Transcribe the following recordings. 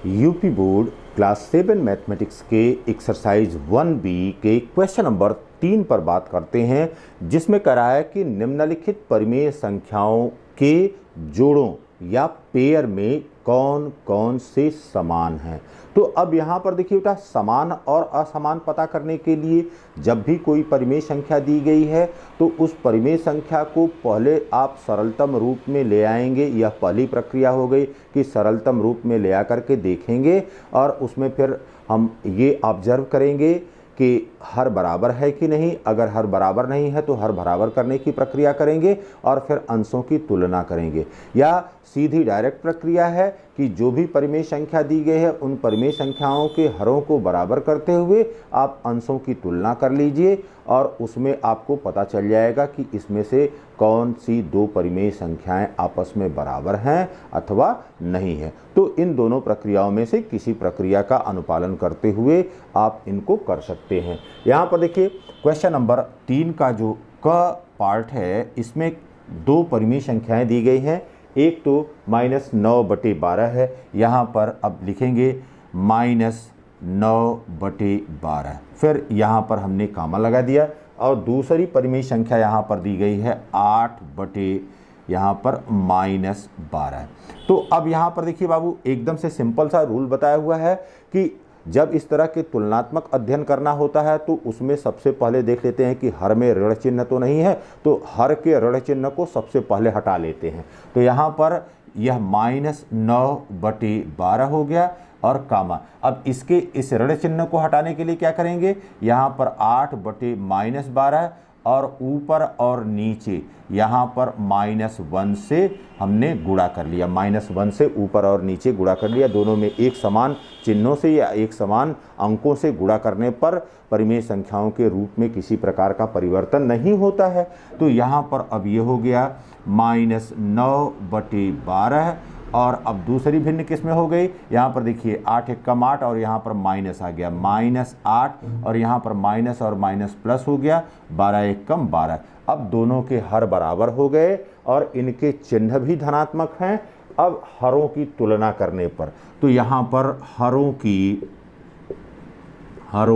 UP board class 7 mathematics के exercise 1B के question number 3 पर बात करते हैं, जिसमें कह रहा है कि निम्नलिखित परिमेय संख्याओं के जोड़ों या पेयर में कौन कौन से समान हैं। तो अब यहाँ पर देखिए बेटा, समान और असमान पता करने के लिए जब भी कोई परिमेय संख्या दी गई है तो उस परिमेय संख्या को पहले आप सरलतम रूप में ले आएंगे। यह पहली प्रक्रिया हो गई कि सरलतम रूप में ले आकर के देखेंगे और उसमें फिर हम ये ऑब्जर्व करेंगे कि हर बराबर है कि नहीं। अगर हर बराबर नहीं है तो हर बराबर करने की प्रक्रिया करेंगे और फिर अंशों की तुलना करेंगे। या सीधी डायरेक्ट प्रक्रिया है कि जो भी परिमेय संख्या दी गई है उन परिमेय संख्याओं के हरों को बराबर करते हुए आप अंशों की तुलना कर लीजिए और उसमें आपको पता चल जाएगा कि इसमें से कौन सी दो परिमेय संख्याएं आपस में बराबर हैं अथवा नहीं है। तो इन दोनों प्रक्रियाओं में से किसी प्रक्रिया का अनुपालन करते हुए आप इनको कर सकते हैं। यहाँ पर देखिए क्वेश्चन नंबर 3 का जो क पार्ट है, इसमें दो परिमेय संख्याएं दी गई हैं। एक तो -9/12 है, यहाँ पर अब लिखेंगे -9/12, फिर यहाँ पर हमने कामा लगा दिया। और दूसरी परिमेय संख्या यहाँ पर दी गई है 8/12 है। तो अब यहाँ पर देखिए बाबू, एकदम से सिंपल सा रूल बताया हुआ है कि जब इस तरह के तुलनात्मक अध्ययन करना होता है तो उसमें सबसे पहले देख लेते हैं कि हर में ऋण चिन्ह तो नहीं है, तो हर के ऋण चिन्ह को सबसे पहले हटा लेते हैं। तो यहाँ पर यह -9/12 हो गया और कामा। अब इसके इस ऋण चिन्ह को हटाने के लिए क्या करेंगे, यहाँ पर 8/-12 और ऊपर और नीचे यहाँ पर -1 से हमने गुणा कर लिया। -1 से ऊपर और नीचे गुणा कर लिया। दोनों में एक समान चिन्हों से या एक समान अंकों से गुणा करने पर परिमेय संख्याओं के रूप में किसी प्रकार का परिवर्तन नहीं होता है। तो यहाँ पर अब ये हो गया -9/12 और अब दूसरी भिन्न किस में हो गई, यहाँ पर देखिए 8 × 8 और यहाँ पर माइनस आ गया -8 और यहाँ पर माइनस और माइनस प्लस हो गया 12 × 12। अब दोनों के हर बराबर हो गए और इनके चिन्ह भी धनात्मक हैं। अब हरों की तुलना करने पर तो यहाँ पर हरों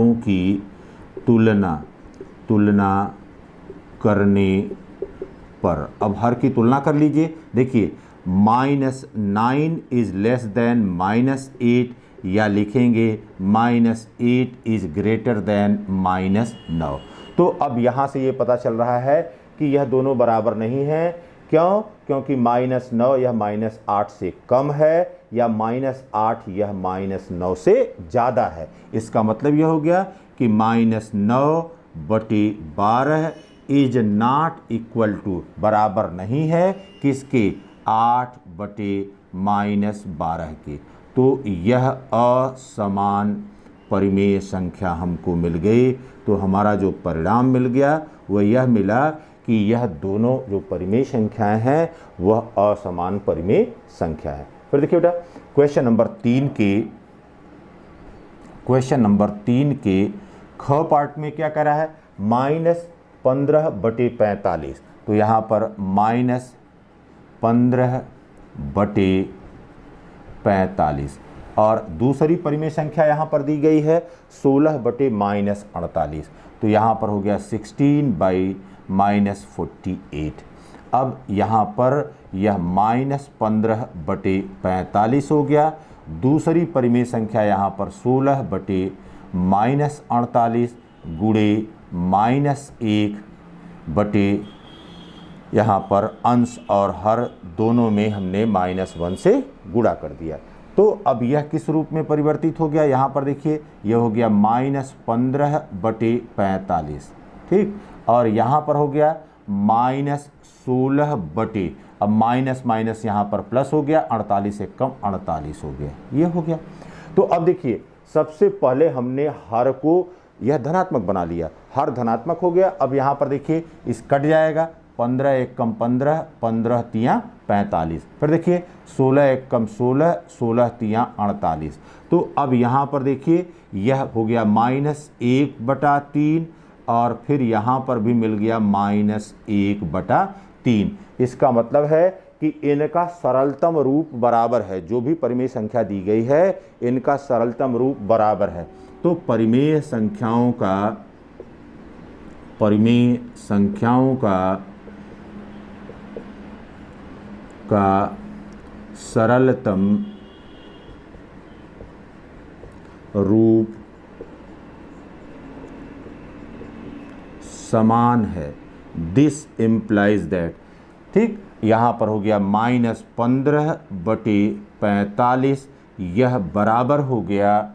की तुलना करने पर अब हर की तुलना कर लीजिए। देखिए -9 इज लेस देन -8 या लिखेंगे -8 इज ग्रेटर देन -9। तो अब यहाँ से ये पता चल रहा है कि यह दोनों बराबर नहीं हैं। क्यों? क्योंकि -9 यह -8 से कम है या -8 यह -9 से ज़्यादा है। इसका मतलब यह हो गया कि -9/12 इज नॉट इक्वल टू, बराबर नहीं है किसके, 8/-12 के। तो यह असमान परिमेय संख्या हमको मिल गई। तो हमारा जो परिणाम मिल गया वह यह मिला कि यह दोनों जो परिमेय संख्याएं हैं वह असमान परिमेय संख्या है। फिर देखिए बेटा, क्वेश्चन नंबर 3 के ख पार्ट में क्या कह रहा है, -15/45। तो यहाँ पर -15/45 और दूसरी परिमेय संख्या यहाँ पर दी गई है 16/-48। तो यहाँ पर हो गया 16/-48। अब यहाँ पर यह -15/45 हो गया। दूसरी परिमेय संख्या यहाँ पर 16/-48 गुणे -1 यहाँ पर अंश और हर दोनों में हमने -1 से गुणा कर दिया। तो अब यह किस रूप में परिवर्तित हो गया, यहाँ पर देखिए यह हो गया -15/45, ठीक। और यहाँ पर हो गया -16 अब माइनस माइनस यहाँ पर प्लस हो गया, 48 से कम 48 हो गया, ये हो गया। तो अब देखिए सबसे पहले हमने हर को यह धनात्मक बना लिया, हर धनात्मक हो गया। अब यहाँ पर देखिए इस कट जाएगा, 15 × 15, 15 × 3 45। फिर देखिए 16 × 16, 16 × 3 48। तो अब यहाँ पर देखिए यह हो गया -1/3 और फिर यहाँ पर भी मिल गया -1/3। इसका मतलब है कि इनका सरलतम रूप बराबर है। जो भी परिमेय संख्या दी गई है इनका सरलतम रूप बराबर है। तो परिमेय संख्याओं का सरलतम रूप समान है। दिस इम्प्लाइज दैट, ठीक, यहाँ पर हो गया -15/45, यह बराबर हो गया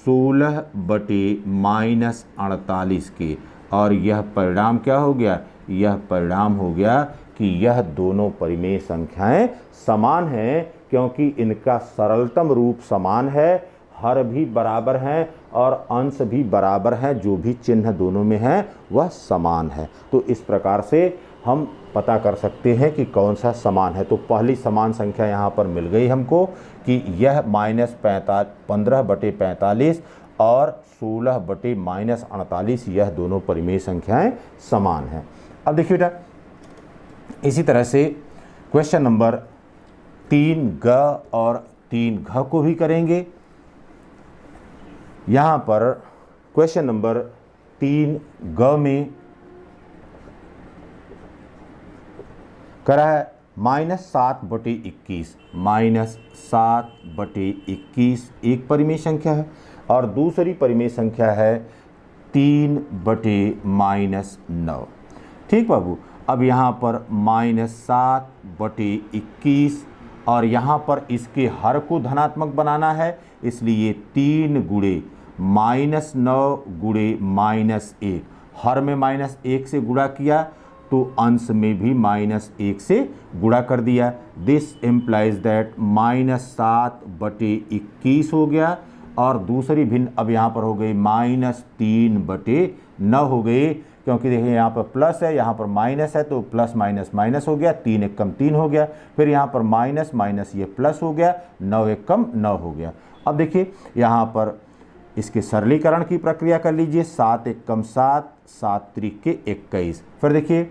16/-48 के। और यह परिणाम क्या हो गया? यह परिणाम हो गया कि यह दोनों परिमेय संख्याएं समान हैं, क्योंकि इनका सरलतम रूप समान है, हर भी बराबर हैं और अंश भी बराबर हैं, जो भी चिन्ह दोनों में है वह समान है। तो इस प्रकार से हम पता कर सकते हैं कि कौन सा समान है। तो पहली समान संख्या यहाँ पर मिल गई हमको कि यह -15/45 और 16/-48, यह दोनों परिमेय संख्याएं समान हैं। अब देखिए बेटा, इसी तरह से क्वेश्चन नंबर 3 और 3 को भी करेंगे। यहाँ पर क्वेश्चन नंबर 3 में करा है -7/21 एक परिमेय संख्या है और दूसरी परिमेय संख्या है 3/-9। ठीक बाबू, अब यहाँ पर -7/21 और यहाँ पर इसके हर को धनात्मक बनाना है, इसलिए 3 गुणे -9 गुणे -1, हर में -1 से गुणा किया तो अंश में भी -1 से गुणा कर दिया। दिस इम्प्लाइज दैट -7/21 हो गया और दूसरी भिन्न अब यहाँ पर हो गई -3/9 हो गई, क्योंकि देखिए यहाँ पर प्लस है, यहाँ पर माइनस है, तो प्लस माइनस माइनस हो गया, 3 एकम 3 हो गया, फिर यहाँ पर माइनस माइनस ये प्लस हो गया, 9 एकम 9 हो गया। अब देखिए यहाँ पर इसके सरलीकरण की प्रक्रिया कर लीजिए, 7 एकम 7, 7 त्रिके 21, फिर देखिए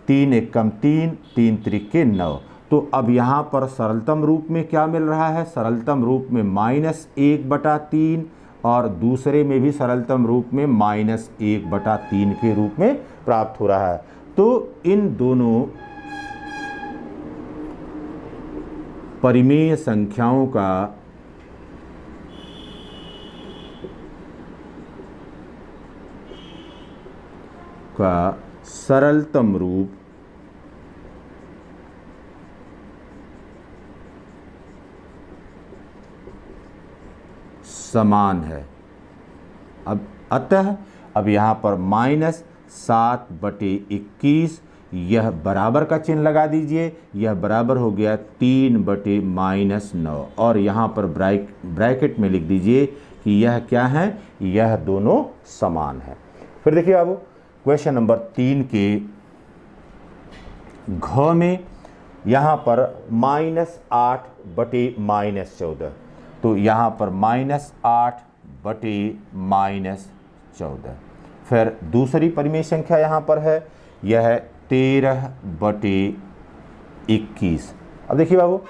3 एकम 3, 3 त्रिके 9। तो अब यहाँ पर सरलतम रूप में क्या मिल रहा है? सरलतम रूप में -1/3 और दूसरे में भी सरलतम रूप में -1/3 के रूप में प्राप्त हो रहा है। तो इन दोनों परिमेय संख्याओं का सरलतम रूप समान है। अब अतः अब यहाँ पर -7/21, यह बराबर का चिन्ह लगा दीजिए, यह बराबर हो गया 3/-9 और यहाँ पर ब्रैकेट में लिख दीजिए कि यह क्या है? यह दोनों समान है। फिर देखिए अब क्वेश्चन नंबर 3 के घ में यहाँ पर -8/-14, तो यहाँ पर -8/-14। फिर दूसरी परिमेय संख्या यहाँ पर है, यह है 13/21। अब देखिए बाबू,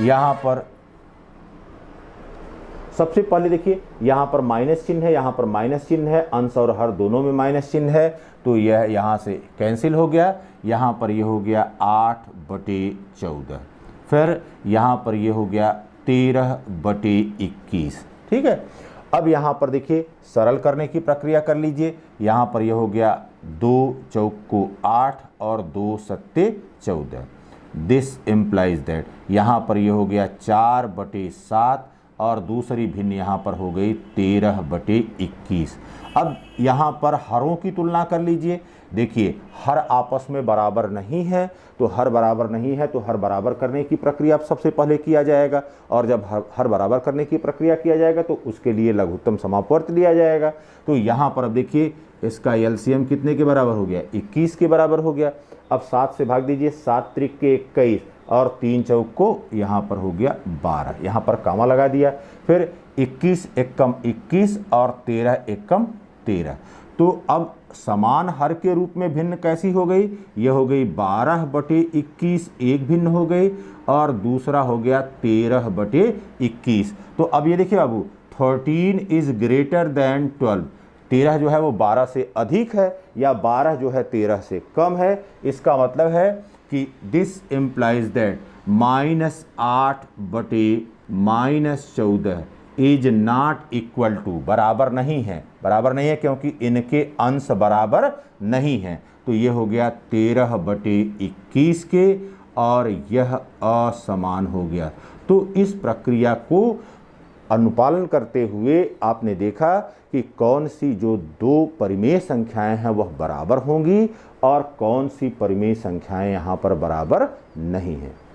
यहाँ पर सबसे पहले देखिए यहाँ पर माइनस चिन्ह है, यहाँ पर माइनस चिन्ह है, अंश और हर दोनों में माइनस चिन्ह है, तो यह यहाँ से कैंसिल हो गया। यहाँ पर यह हो गया 8/14, फिर यहाँ पर यह हो गया 13/21। ठीक है, अब यहाँ पर देखिए सरल करने की प्रक्रिया कर लीजिए। यहाँ पर यह हो गया 2 चौको 8 और 2 सत्ते 14। दिस इम्प्लाइज दैट यहाँ पर यह हो गया 4/7 और दूसरी भिन्न यहाँ पर हो गई 13/21। अब यहाँ पर हरों की तुलना कर लीजिए। देखिए हर आपस में बराबर नहीं है, तो हर बराबर नहीं है तो हर बराबर करने की प्रक्रिया अब सबसे पहले किया जाएगा, और जब हर बराबर करने की प्रक्रिया किया जाएगा तो उसके लिए लघुत्तम समापवर्त लिया जाएगा। तो यहाँ पर अब देखिए इसका एलसीएम कितने के बराबर हो गया? 21 के बराबर हो गया। अब 7 से भाग दीजिए, 7 त्रिके 21 और 3 चौको यहाँ पर हो गया 12, यहाँ पर कामा लगा दिया। फिर 21 एकम 21 और 13 एकम 13। तो अब समान हर के रूप में भिन्न कैसी हो गई? यह हो गई 12/21 एक भिन्न हो गई और दूसरा हो गया 13/21। तो अब ये देखिए बाबू, 13 इज ग्रेटर देन 12, 13 जो है वो 12 से अधिक है या 12 जो है 13 से कम है। इसका मतलब है कि this implies that -8/-14 is not equal to, बराबर नहीं है, बराबर नहीं है क्योंकि इनके अंश बराबर नहीं हैं। तो ये हो गया 13/21 के और यह असमान हो गया। तो इस प्रक्रिया को अनुपालन करते हुए आपने देखा कि कौन सी जो दो परिमेय संख्याएं हैं वह बराबर होंगी और कौन सी परिमेय संख्याएं यहाँ पर बराबर नहीं हैं।